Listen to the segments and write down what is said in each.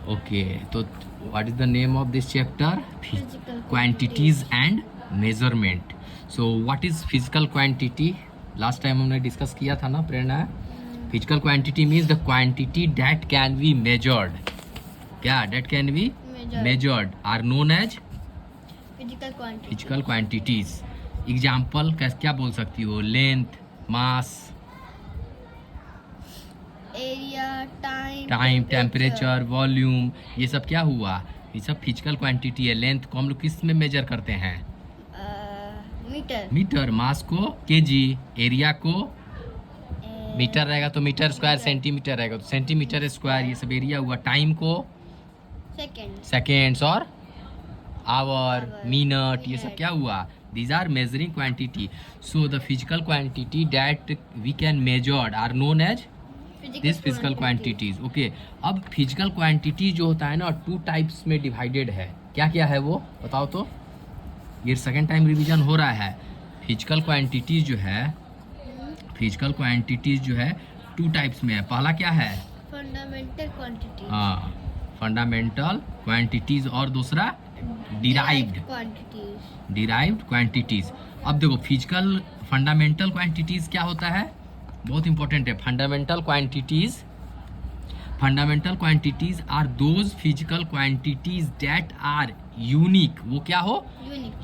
Okay, तो what is the name of this chapter? Physical quantities and measurement. So what is physical quantity? Last time हमने discuss किया था ना Prerna. Physical quantity means the quantity that can be measured. क्या that can be measured are known as physical quantities. Example क्या बोल सकती हो? Length, mass, area, time, temperature, volume. ये सब क्या हुआ? ये सब फिजिकल क्वांटिटी है. लेंथ को हम लोग किस में मेजर करते हैं? मीटर. मास को केजी. एरिया को मीटर रहेगा तो मीटर स्क्वायर. सेंटीमीटर रहेगा तो सेंटीमीटर स्क्वायर. ये सब एरिया हुआ. टाइम को सेकेंड्स और आवर, मिनट. ये सब क्या हुआ? These are measuring quantity. So the physical quantity that we can measure are known as this physical quantities. Okay. अब physical quantity जो होता है ना 2 टाइप्स में डिवाइडेड है. क्या क्या है वो बताओ तो. ये सेकेंड टाइम रिवीजन हो रहा है. फिजिकल क्वांटिटीज जो है, फिजिकल क्वांटिटीज जो है 2 टाइप्स में है. पहला क्या है? Fundamental quantities. हाँ, फंडामेंटल क्वांटिटीज. और दूसरा डिराइव्ड क्वांटिटीज. अब देखो फिजिकल फंडामेंटल क्वांटिटीज क्या होता है? बहुत इंपॉर्टेंट है. Fundamental quantities are those physical quantities that are unique. वो क्या हो?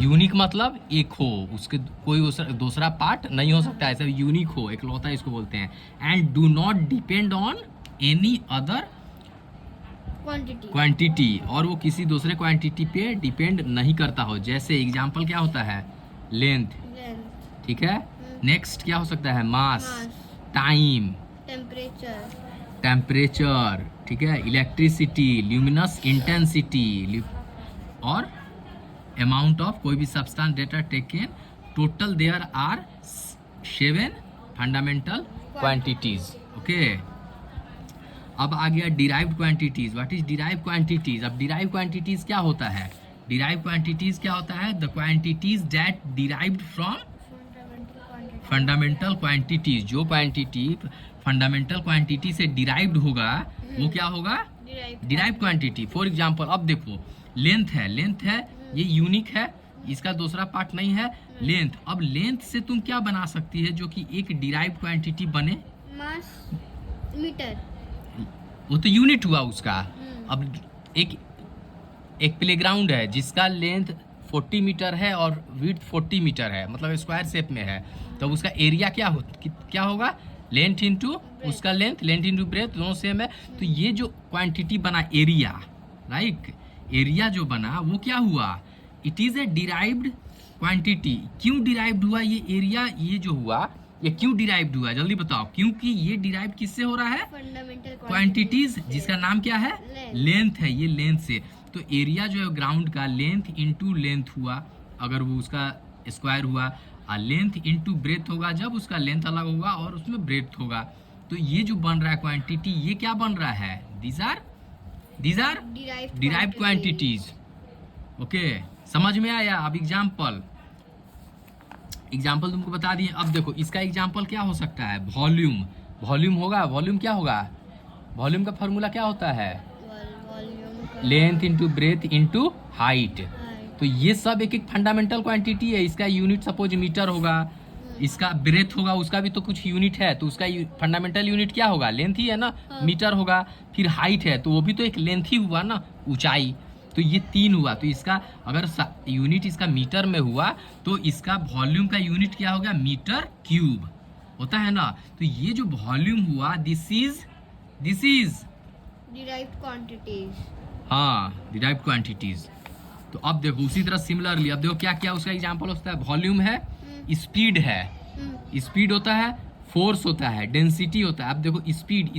यूनिक मतलब एक हो, उसके कोई दूसरा पार्ट नहीं हो सकता. ऐसा यूनिक हो, एकलौता इसको बोलते हैं. And do not depend on any other quantity. और वो किसी दूसरे क्वांटिटी पे डिपेंड नहीं करता हो. जैसे एग्जांपल क्या होता है? लेंथ. ठीक है. नेक्स्ट क्या हो सकता है? Mass, time, temperature. ठीक है. इलेक्ट्रिसिटी, ल्यूमिनस इंटेंसिटी और अमाउंट ऑफ कोई भी substance data taken. Total there are 7 fundamental quantities. Okay. अब आ गया derived quantities. What is derived quantities? अब डिराइव्ड क्वांटिटीज क्या होता है? डिराइव्ड क्वांटिटीज क्या होता है? The quantities that derived from fundamental quantities. जो क्वांटिटी फंडामेंटल क्वांटिटी से डिराइव्ड होगा वो क्या होगा? Derived quantity. फॉर एग्जांपल अब देखो लेंथ है, ये यूनिक है, इसका दूसरा पार्ट नहीं है. लेंथ. अब लेंथ से तुम क्या बना सकती है जो कि एक डिराइव्ड क्वांटिटी बने? मास, मीटर. वो तो यूनिट हुआ उसका. अब एक प्लेग्राउंड है जिसका लेंथ 40 मीटर है और विड्थ 40 मीटर है, मतलब स्क्वायर शेप में है. तो उसका एरिया क्या होगा? लेंथ इंटू उसका लेंथ, लेंथ इंटू ब्रेथ, दोनों सेम है. तो ये जो क्वांटिटी बना एरिया, राइट, एरिया जो बना वो क्या हुआ? It is a derived quantity. क्यों डिराइव्ड हुआ ये एरिया? ये जो हुआ ये क्यों डिराइव्ड हुआ? जल्दी बताओ. क्योंकि ये डिराइव किससे हो रहा है? फंडामेंटल क्वांटिटीज जिसका नाम क्या है? लेंथ है. ये लेंथ से. तो एरिया जो है ग्राउंड का लेंथ इंटू लेंथ हुआ अगर वो उसका स्क्वायर हुआ. और लेंथ इंटू ब्रेथ होगा जब उसका लेंथ अलग होगा और उसमें ब्रेथ होगा. तो ये जो बन रहा है क्वांटिटी, ये क्या बन रहा है? These are derived quantities. Okay, समझ में आया? अब एग्जाम्पल तुमको बता दिए. अब देखो इसका एग्जाम्पल क्या हो सकता है? वॉल्यूम होगा. वॉल्यूम क्या होगा? वॉल्यूम का फॉर्मूला क्या होता है? Length into breadth into height. तो ये सब एक फंडामेंटल क्वांटिटी है. इसका यूनिट सपोज मीटर होगा, इसका ब्रेथ होगा, उसका भी तो कुछ यूनिट है. तो उसका फंडामेंटल यूनिट क्या होगा? लेंथ ही है ना. मीटर होगा. फिर हाइट है तो वो भी तो एक लेंथ ही हुआ ना, ऊंचाई. तो ये 3 हुआ. तो इसका अगर यूनिट इसका मीटर में हुआ तो इसका वॉल्यूम का यूनिट क्या होगा? मीटर क्यूब होता है ना. तो ये जो वॉल्यूम हुआ दिस इज डिराइव्ड क्वांटिटीज. हाँ, डिराइव्ड क्वांटिटीज. तो अब देखो उसी तरह सिमिलरली अब देखो क्या क्या उसका एग्जांपल होता है. वॉल्यूम है, स्पीड है, स्पीड होता है, फोर्स होता है, डेंसिटी होता है. अब देखो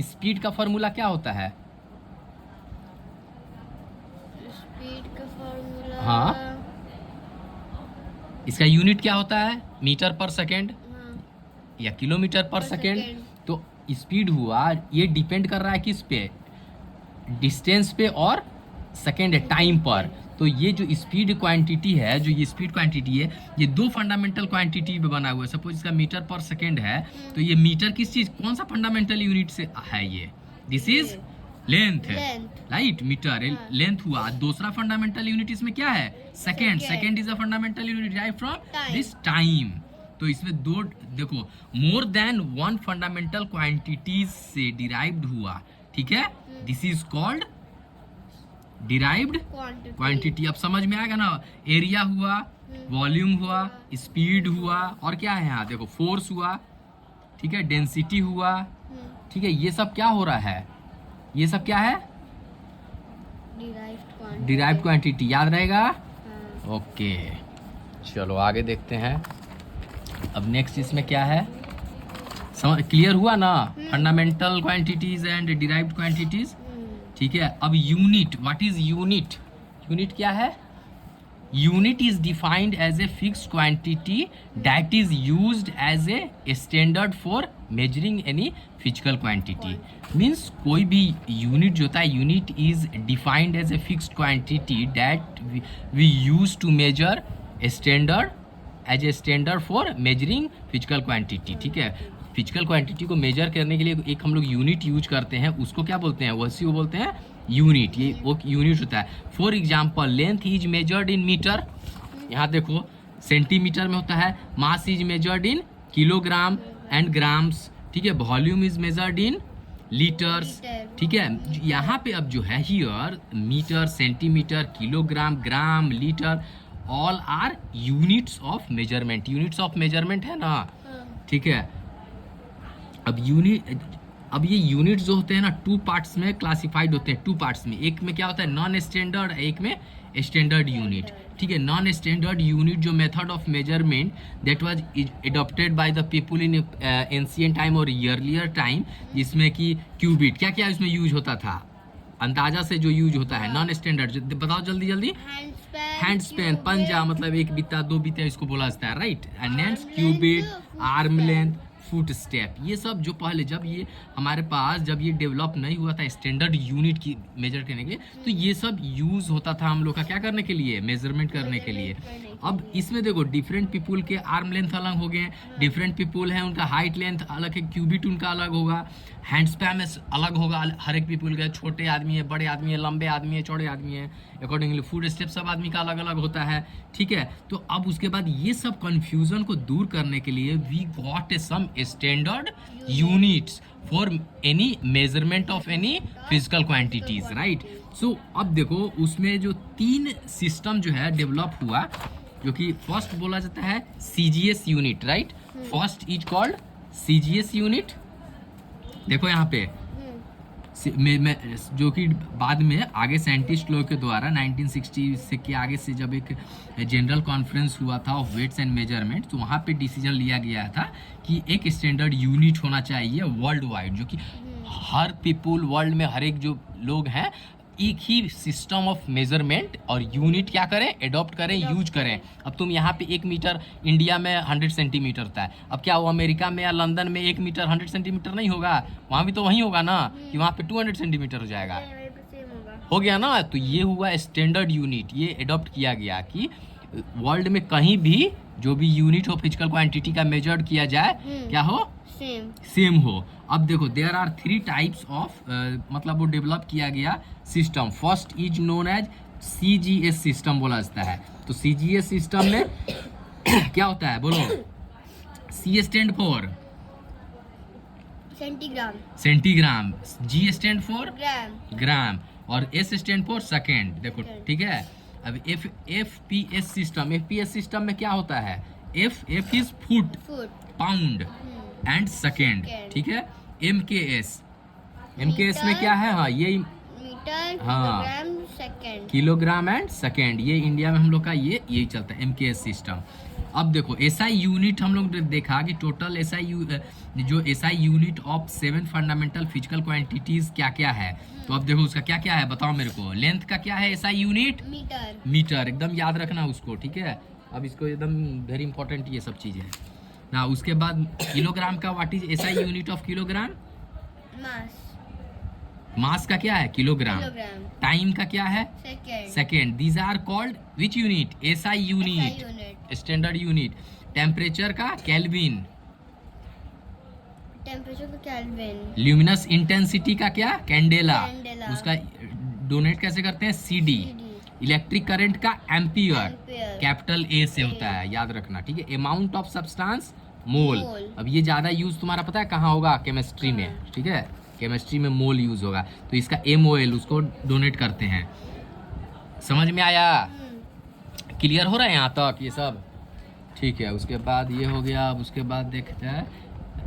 स्पीड का फॉर्मूला क्या होता है? हाँ, इसका यूनिट क्या होता है? मीटर पर सेकेंड या किलोमीटर पर सेकेंड. तो स्पीड हुआ, ये डिपेंड कर रहा है किस पे? डिस्टेंस पे और सेकेंड है टाइम पर. तो ये जो स्पीड क्वांटिटी है, ये 2 फंडामेंटल क्वांटिटी पे बना हुआ है. सपोज इसका मीटर पर सेकेंड है तो ये मीटर किस चीज, कौन सा फंडामेंटल यूनिट से है? ये दिस इज लेंथ है, Length. राइट, मीटर हाँ. लेंथ हुआ। दूसरा फंडामेंटल यूनिट इसमें क्या है? Second. Second. Second is a fundamental unit derived from Time. This time. तो इसमें दो, देखो, more than one fundamental quantities से डिराइव्ड हुआ, ठीक है, this is called derived Quantity. Quantity. अब समझ में आएगा ना, एरिया हुआ, वॉल्यूम हुआ, स्पीड हुआ, और क्या है यहाँ देखो, फोर्स हुआ, ठीक है, डेंसिटी हुआ, ठीक है, ये सब क्या हो रहा है, ये सब क्या है? Derived quantity. डिराइव्ड क्वांटिटी, याद रहेगा? हाँ. ओके, चलो आगे देखते हैं। अब नेक्स्ट इसमें क्या है, क्लियर हुआ ना, fundamental quantities and derived quantities, ठीक है। अब unit, what is unit? Unit क्या है? Unit is defined as a fixed quantity that is used as a standard for measuring any physical quantity. Means कोई भी यूनिट जो होता है, unit is defined as a fixed quantity that we use to measure standard as a standard for measuring physical quantity, ठीक है। Physical quantity को major करने के लिए एक हम लोग यूनिट यूज करते हैं, उसको क्या बोलते हैं? वैसी वो बोलते हैं यूनिट, ये वो यूनिट होता है। For example, length is measured in metre, यहाँ देखो सेंटीमीटर में होता है। Mass is measured in kilogram and grams, ठीक है। Volume is measured in litres, ठीक है। यहाँ पे अब जो है here, metre, centimetre, kilogram, gram, litre, all are units of measurement. Units of measurement है ना, ठीक है। अब ये यूनिट्स जो होते हैं ना, टू पार्ट्स में क्लासिफाइड होते हैं, टू पार्ट्स में। एक में क्या होता है, नॉन स्टैंडर्ड, एक में स्टैंडर्ड यूनिट, ठीक है। नॉन स्टैंडर्ड यूनिट जो method of measurement that was adopted by the people in ancient time और अर्लियर टाइम, जिसमें कि क्यूबिट, क्या क्या इसमें यूज होता था, अंदाजा से जो यूज होता है। नॉन स्टैंडर्ड बताओ जल्दी जल्दी। हैंड स्पैन, पंजा, मतलब एक बित्ता, दो बित्ता, इसको बोला जाता है, right. And cubit, arm length, foot step, ये सब जो पहले, जब ये हमारे पास, जब ये डेवलप नहीं हुआ था स्टैंडर्ड यूनिट की मेजर करने के लिए, तो ये सब यूज होता था हम लोग का क्या करने के लिए, मेजरमेंट करने के लिए। अब इसमें देखो डिफरेंट पीपुल के आर्म लेंथ अलग हो गए, डिफरेंट पीपुल हैं उनका हाइट लेंथ अलग है, क्यूबिट उनका अलग होगा, हैंड स्पैन में अलग होगा हर एक पीपुल का, छोटे आदमी है, बड़े आदमी है, लंबे आदमी है, चौड़े आदमी है, अकॉर्डिंगली फुट स्टेप सब आदमी का अलग अलग होता है, ठीक है। तो अब उसके बाद ये सब कंफ्यूजन को दूर करने के लिए we got some standard units for any measurement of any physical quantities, right. So अब देखो उसमें जो तीन सिस्टम जो है डेवलप हुआ, जो कि फर्स्ट बोला जाता है CGS unit, right. First is called CGS unit. देखो यहाँ पे जो कि बाद में आगे साइंटिस्ट लोग के द्वारा 1960 से के आगे से जब एक जनरल कॉन्फ्रेंस हुआ था ऑफ वेट्स एंड मेजरमेंट, तो वहाँ पे डिसीजन लिया गया था कि एक स्टैंडर्ड यूनिट होना चाहिए वर्ल्ड वाइड, जो कि हर पीपुल वर्ल्ड में, हर एक जो लोग हैं, एक ही सिस्टम ऑफ मेजरमेंट और यूनिट क्या करें, एडॉप्ट करें, यूज करें। अब तुम यहाँ पे 1 मीटर इंडिया में 100 सेंटीमीटर होता है, अब क्या वो अमेरिका में या लंदन में 1 मीटर 100 सेंटीमीटर नहीं होगा, वहाँ भी तो वही होगा ना, कि वहाँ पे 200 सेंटीमीटर हो जाएगा, हो गया ना। तो ये हुआ स्टैंडर्ड यूनिट, ये एडॉप्ट किया गया कि वर्ल्ड में कहीं भी जो भी यूनिट हो फिजिकल क्वांटिटी का मेजर्ड किया जाए, क्या हो, सेम हो। अब देखो देयर आर 3 टाइप्स ऑफ, मतलब वो डेवलप किया गया system. First is known as CGS system बोला जाता है। तो सीजीएस सिस्टम में क्या होता है, बोलो। C stand for centigram, centigram, G stand for gram, gram, और एस स्टैंड फॉर सेकेंड, देखो, ठीक है। अब एफपीएस सिस्टम में क्या होता है, F is foot, pound and second, ठीक है। एमकेएस में क्या है, हाँ ये मीटर, हाँ, kilogram, second, kilogram and second, ये इंडिया में हम लोग का यही चलता है, एमकेएस सिस्टम। अब देखो एसआई यूनिट हम लोग देखा कि total SI unit of 7 fundamental physical quantities क्या क्या है। तो अब देखो उसका क्या क्या है, बताओ मेरे को। लेंथ का क्या है एसआई यूनिट, मीटर, एकदम याद रखना उसको, ठीक है। अब इसको एकदम वेरी इंपॉर्टेंट ये सब चीज़ है ना। उसके बाद किलोग्राम का what is SI unit of kilogram, mass का क्या है, किलोग्राम। टाइम का क्या है, second. These are called which unit, SI unit, standard unit. Temperature का केल्विन, टेम्परेचर को केल्विन, ल्यूमिनस इंटेंसिटी का क्या, कैंडेला, कैंडेला, उसका डोनेट कैसे करते हैं, सीडी। इलेक्ट्रिक करंट का एम्पियर, एम्पियर, कैपिटल ए से होता है, याद रखना, ठीक है। Amount of substance, mole. Mole. अब ये ज्यादा यूज तुम्हारा पता है कहाँ होगा, केमिस्ट्री में, ठीक है, केमिस्ट्री में मोल यूज होगा, तो इसका MOL उसको डोनेट करते हैं। समझ में आया, क्लियर हो रहा है यहाँ तक ये सब, ठीक है। उसके बाद ये हो गया, अब उसके बाद देखते हैं